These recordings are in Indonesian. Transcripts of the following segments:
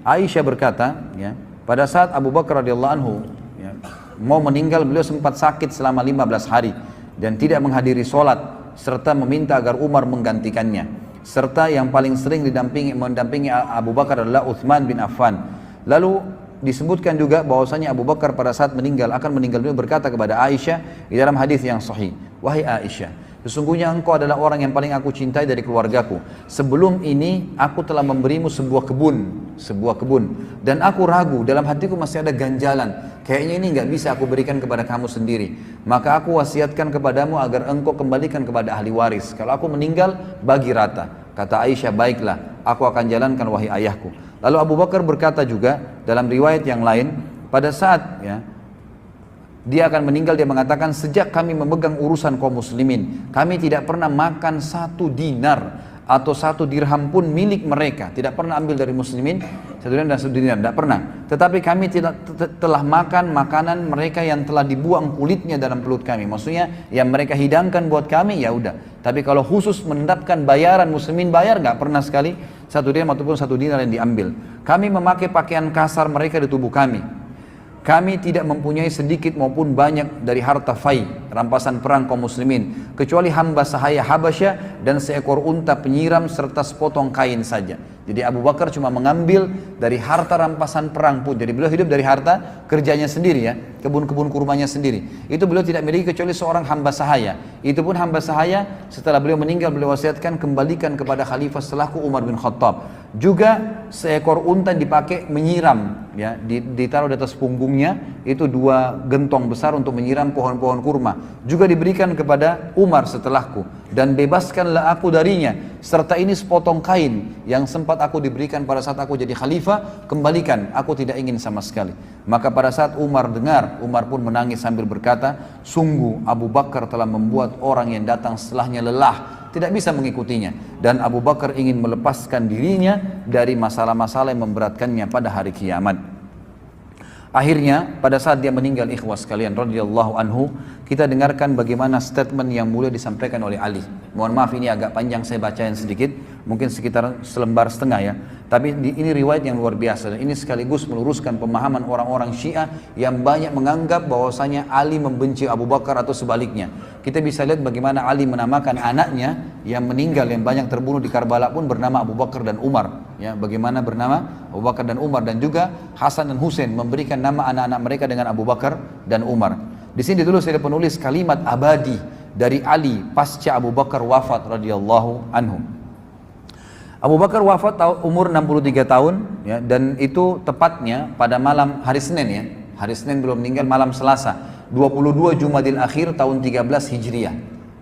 Aisyah berkata, ya, pada saat Abu Bakar radhiyallahu anhu ya, mau meninggal, beliau sempat sakit selama 15 hari dan tidak menghadiri sholat serta meminta agar Umar menggantikannya. Serta yang paling sering mendampingi Abu Bakar adalah Uthman bin Affan. Lalu disebutkan juga bahwasanya Abu Bakar pada saat akan meninggal beliau berkata kepada Aisyah di dalam hadis yang sahih, "Wahai Aisyah, sesungguhnya engkau adalah orang yang paling aku cintai dari keluargaku. Sebelum ini aku telah memberimu sebuah kebun, dan aku ragu, dalam hatiku masih ada ganjalan. Kayaknya ini nggak bisa aku berikan kepada kamu sendiri. Maka aku wasiatkan kepadamu agar engkau kembalikan kepada ahli waris. Kalau aku meninggal, bagi rata." Kata Aisyah, "Baiklah, aku akan jalankan wahai ayahku." Lalu Abu Bakar berkata juga dalam riwayat yang lain, pada saat ya, dia akan meninggal, dia mengatakan, "Sejak kami memegang urusan kaum muslimin, kami tidak pernah makan 1 dinar atau 1 dirham pun milik mereka. Tidak pernah ambil dari muslimin 1 dinar dan 1 dinar, tidak pernah. Tetapi kami telah makan makanan mereka yang telah dibuang kulitnya dalam perut kami." Maksudnya yang mereka hidangkan buat kami, ya udah. Tapi kalau khusus mendapatkan bayaran muslimin bayar, nggak pernah sekali 1 dirham ataupun 1 dinar yang diambil. Kami memakai pakaian kasar mereka di tubuh kami. Kami tidak mempunyai sedikit maupun banyak dari harta fai, rampasan perang kaum muslimin, kecuali hamba sahaya Habasyah dan seekor unta penyiram serta sepotong kain saja. Jadi Abu Bakar cuma mengambil dari harta rampasan perang pun. Jadi beliau hidup dari harta kerjanya sendiri ya, kebun-kebun kurmanya sendiri. Itu beliau tidak miliki kecuali seorang hamba sahaya. Itu pun hamba sahaya setelah beliau meninggal beliau wasiatkan kembalikan kepada khalifah setelahku Umar bin Khattab. Juga seekor unta dipakai menyiram ya, ditaruh di atas punggungnya, itu 2 gentong besar untuk menyiram pohon-pohon kurma. Juga diberikan kepada Umar setelahku, dan bebaskanlah aku darinya, serta ini sepotong kain yang sempat aku diberikan pada saat aku jadi khalifah, kembalikan, aku tidak ingin sama sekali. Maka pada saat Umar dengar, Umar pun menangis sambil berkata, "Sungguh Abu Bakar telah membuat orang yang datang setelahnya lelah, tidak bisa mengikutinya, dan Abu Bakar ingin melepaskan dirinya dari masalah-masalah yang memberatkannya pada hari kiamat." Akhirnya pada saat dia meninggal, ikhwas sekalian radhiyallahu anhu, kita dengarkan bagaimana statement yang mulia disampaikan oleh Ali. Mohon maaf ini agak panjang, saya bacain sedikit, mungkin sekitar selembar setengah ya. Tapi ini riwayat yang luar biasa, dan ini sekaligus meluruskan pemahaman orang-orang Syiah yang banyak menganggap bahwasanya Ali membenci Abu Bakar atau sebaliknya. Kita bisa lihat bagaimana Ali menamakan anaknya yang meninggal, yang banyak terbunuh di Karbala pun bernama Abu Bakar dan Umar. Ya, bagaimana bernama Abu Bakar dan Umar, dan juga Hasan dan Husain memberikan nama anak-anak mereka dengan Abu Bakar dan Umar. Di sini ditulis oleh penulis kalimat abadi dari Ali pasca Abu Bakar wafat radhiyallahu anhu. Abu Bakar wafat umur 63 tahun ya, dan itu tepatnya pada malam hari Senin ya. Hari Senin belum meninggal, malam Selasa 22 Jumadil Akhir tahun 13 Hijriah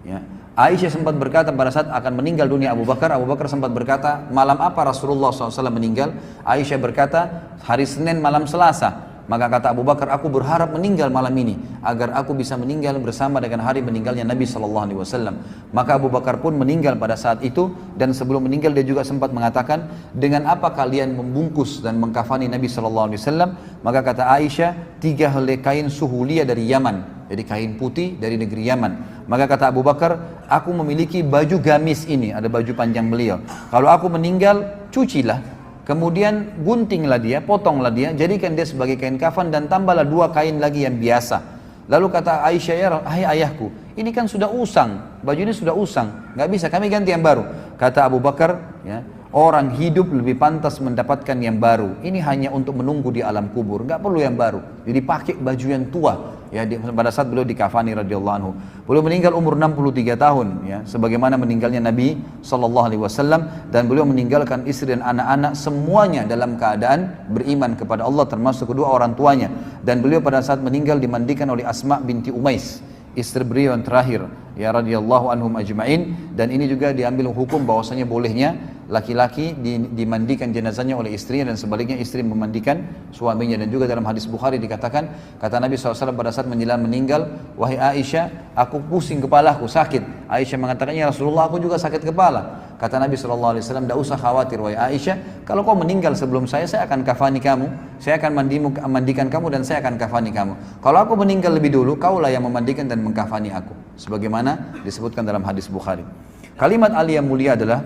ya. Aisyah sempat berkata pada saat akan meninggal dunia Abu Bakar sempat berkata, "Malam apa Rasulullah SAW meninggal?" Aisyah berkata, "Hari Senin malam Selasa." Maka kata Abu Bakar, "Aku berharap meninggal malam ini agar aku bisa meninggal bersama dengan hari meninggalnya Nabi SAW." Maka Abu Bakar pun meninggal pada saat itu, dan sebelum meninggal dia juga sempat mengatakan, "Dengan apa kalian membungkus dan mengkafani Nabi SAW?" Maka kata Aisyah, 3 helai kain suhulia dari Yaman, jadi kain putih dari negeri Yaman. Maka kata Abu Bakar, "Aku memiliki baju gamis ini, ada baju panjang beliau. Kalau aku meninggal, cucilah. Kemudian guntinglah dia, potonglah dia, jadikan dia sebagai kain kafan, dan tambahlah 2 kain lagi yang biasa." Lalu kata Aisyah, "Ya ayahku, ini kan sudah usang, baju ini sudah usang, nggak bisa, kami ganti yang baru." Kata Abu Bakar, ya, "Orang hidup lebih pantas mendapatkan yang baru. Ini hanya untuk menunggu di alam kubur, nggak perlu yang baru." Jadi pakai baju yang tua. Ya, pada saat beliau dikafani radhiyallahu anhu. Beliau meninggal umur 63 tahun ya, sebagaimana meninggalnya Nabi SAW, dan beliau meninggalkan istri dan anak-anak semuanya dalam keadaan beriman kepada Allah, termasuk kedua orang tuanya. Dan beliau pada saat meninggal dimandikan oleh Asma binti Umais, istri beliau yang terakhir ya radhiyallahu anhum ajma'in. Dan ini juga diambil hukum bahwasanya bolehnya laki-laki dimandikan jenazahnya oleh istrinya, dan sebaliknya istri memandikan suaminya. Dan juga dalam hadis Bukhari dikatakan, kata Nabi SAW pada saat menjelang meninggal, "Wahai Aisyah, aku pusing kepalaku, sakit." Aisyah mengatakan, "Ya Rasulullah, aku juga sakit kepala." Kata Nabi SAW, "Tidak usah khawatir wahai Aisyah, kalau kau meninggal sebelum saya akan kafani kamu, saya akan mandikan kamu, dan saya akan kafani kamu. Kalau aku meninggal lebih dulu, kaulah yang memandikan dan mengkafani aku." Sebagaimana disebutkan dalam hadis Bukhari. Kalimat Ali yang mulia adalah,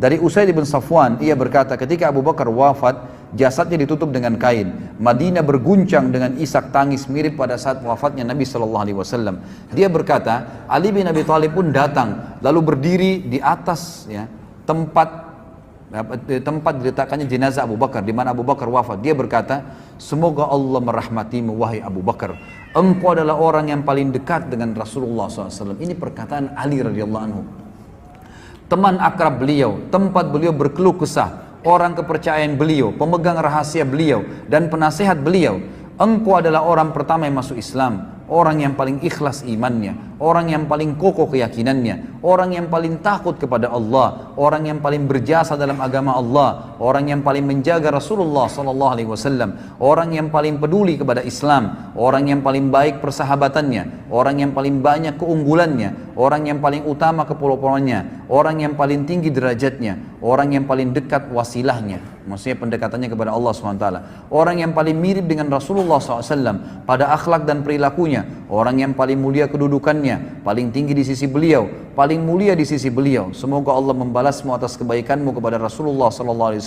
Dari Usaid bin Safwan, ia berkata, ketika Abu Bakar wafat, jasadnya ditutup dengan kain. Madinah berguncang dengan isak tangis mirip pada saat wafatnya Nabi SAW. Dia berkata, Ali bin Abi Thalib pun datang, lalu berdiri di atas tempat diletakkannya jenazah Abu Bakar, di mana Abu Bakar wafat. Dia berkata, semoga Allah merahmatimu wahai Abu Bakar. Engkau adalah orang yang paling dekat dengan Rasulullah SAW. Ini perkataan Ali radhiyallahu anhu. Teman akrab beliau, tempat beliau berkeluh kesah, orang kepercayaan beliau, pemegang rahasia beliau, dan penasehat beliau. Engkau adalah orang pertama yang masuk Islam, orang yang paling ikhlas imannya, orang yang paling kokoh keyakinannya, orang yang paling takut kepada Allah, orang yang paling berjasa dalam agama Allah, orang yang paling menjaga Rasulullah SAW, orang yang paling peduli kepada Islam, orang yang paling baik persahabatannya, orang yang paling banyak keunggulannya, orang yang paling utama kepulauannya, orang yang paling tinggi derajatnya, orang yang paling dekat wasilahnya, maksudnya pendekatannya kepada Allah SWT, orang yang paling mirip dengan Rasulullah SAW pada akhlak dan perilakunya, orang yang paling mulia kedudukannya, paling tinggi di sisi beliau, paling mulia di sisi beliau. Semoga Allah membalasmu atas kebaikanmu kepada Rasulullah SAW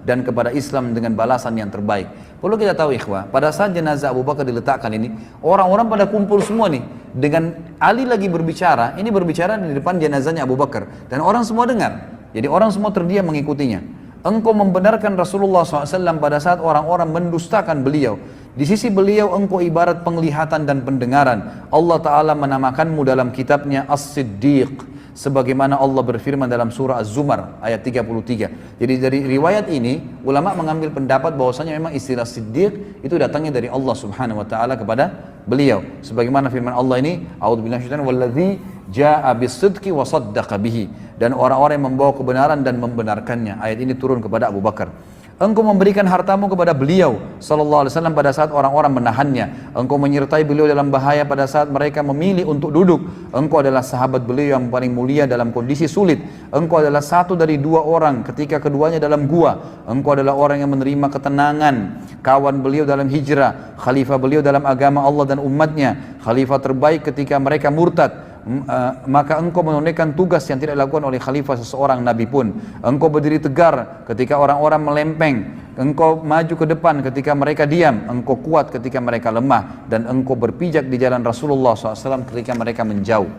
dan kepada Islam dengan balasan yang terbaik. Perlu kita tahu ikhwah, pada saat jenazah Abu Bakar diletakkan ini, orang-orang pada kumpul semua nih, dengan Ali lagi berbicara, ini berbicara di depan jenazahnya Abu Bakar, dan orang semua dengar. Jadi orang semua terdiam mengikutinya. Engkau membenarkan Rasulullah SAW pada saat orang-orang mendustakan beliau. Di sisi beliau engkau ibarat penglihatan dan pendengaran. Allah Ta'ala menamakanmu dalam kitabnya As-Siddiq, sebagaimana Allah berfirman dalam surah Az-Zumar ayat 33. Jadi dari riwayat ini ulama mengambil pendapat bahwasanya memang istilah Siddiq itu datangnya dari Allah Subhanahu wa taala kepada beliau. Sebagaimana firman Allah ini, a'udzubillahi minasyaitonir wallazi jaa'a bis-sidqi wa saddaqa bihi, dan orang-orang yang membawa kebenaran dan membenarkannya. Ayat ini turun kepada Abu Bakar. Engkau memberikan hartamu kepada beliau sallallahu alaihi wasallam pada saat orang-orang menahannya. Engkau menyertai beliau dalam bahaya pada saat mereka memilih untuk duduk. Engkau adalah sahabat beliau yang paling mulia dalam kondisi sulit. Engkau adalah satu dari dua orang ketika keduanya dalam gua. Engkau adalah orang yang menerima ketenangan, kawan beliau dalam hijrah, khalifah beliau dalam agama Allah dan umatnya, khalifah terbaik ketika mereka murtad. Maka engkau menunaikan tugas yang tidak dilakukan oleh khalifah seseorang nabi pun. Engkau berdiri tegar ketika orang-orang melempeng, engkau maju ke depan ketika mereka diam, engkau kuat ketika mereka lemah, dan engkau berpijak di jalan Rasulullah SAW ketika mereka menjauh.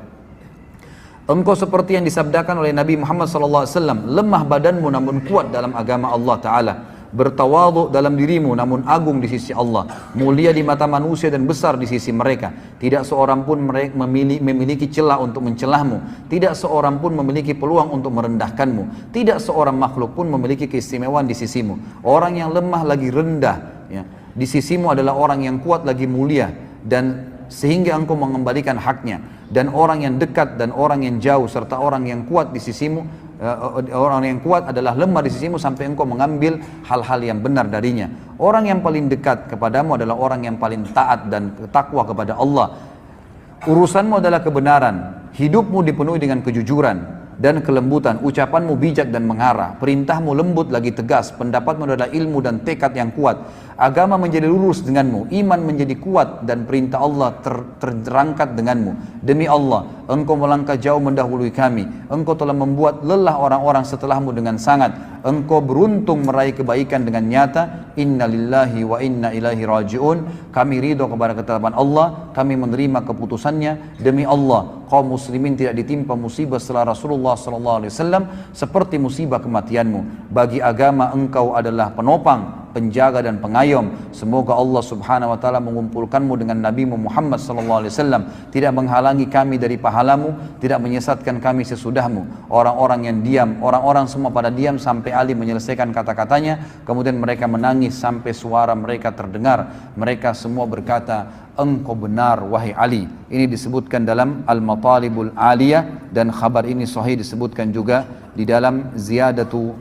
Engkau seperti yang disabdakan oleh Nabi Muhammad SAW, lemah badanmu namun kuat dalam agama Allah Ta'ala, bertawadhu dalam dirimu namun agung di sisi Allah, mulia di mata manusia dan besar di sisi mereka. Tidak seorang pun memiliki celah untuk mencelahmu, tidak seorang pun memiliki peluang untuk merendahkanmu, tidak seorang makhluk pun memiliki keistimewaan di sisimu. Orang yang lemah lagi rendah di sisimu adalah orang yang kuat lagi mulia, dan sehingga engkau mengembalikan haknya. Dan orang yang dekat dan orang yang jauh serta orang yang kuat di sisimu, orang yang kuat adalah lemah di sisimu sampai engkau mengambil hal-hal yang benar darinya. Orang yang paling dekat kepadamu adalah orang yang paling taat dan takwa kepada Allah. Urusanmu adalah kebenaran, hidupmu dipenuhi dengan kejujuran dan kelembutan, ucapanmu bijak dan mengarah, perintahmu lembut lagi tegas, pendapatmu adalah ilmu dan tekad yang kuat. Agama menjadi lurus denganmu, iman menjadi kuat, dan perintah Allah terangkat denganmu. Demi Allah, engkau melangkah jauh mendahului kami. Engkau telah membuat lelah orang-orang setelahmu dengan sangat. Engkau beruntung meraih kebaikan dengan nyata. Inna lillahi wa inna ilaihi raji'un. Kami ridho kepada ketetapan Allah, kami menerima keputusannya. Demi Allah, kaum muslimin tidak ditimpa musibah setelah Rasulullah SAW seperti musibah kematianmu. Bagi agama engkau adalah penopang, penjaga dan pengayom. Semoga Allah Subhanahu wa taala mengumpulkanmu dengan Nabi Muhammad sallallahu alaihi wasallam, tidak menghalangi kami dari pahalamu, tidak menyesatkan kami sesudahmu. Orang-orang yang diam, orang-orang semua pada diam sampai Ali menyelesaikan kata-katanya, kemudian mereka menangis sampai suara mereka terdengar. Mereka semua berkata, engkau benar wahai Ali. Ini disebutkan dalam Al-Matalibul Aliyah, dan khabar ini sahih disebutkan juga di dalam Ziyadatu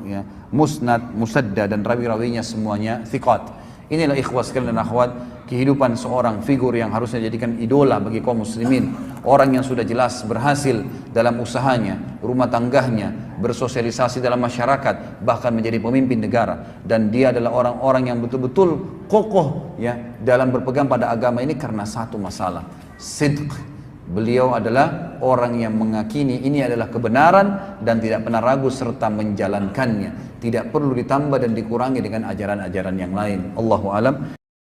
Musnad Musadda, dan rawi-rawinya semuanya thiqat. Inilah ikhwas sekalian dan akhwat, kehidupan seorang figur yang harusnya dijadikan idola bagi kaum muslimin. Orang yang sudah jelas berhasil dalam usahanya, rumah tangganya, bersosialisasi dalam masyarakat, bahkan menjadi pemimpin negara. Dan dia adalah orang-orang yang betul-betul kokoh dalam berpegang pada agama ini karena satu masalah, sidq. Beliau adalah orang yang meyakini ini adalah kebenaran dan tidak pernah ragu serta menjalankannya. Tidak perlu ditambah dan dikurangi dengan ajaran-ajaran yang lain. Allahu alam.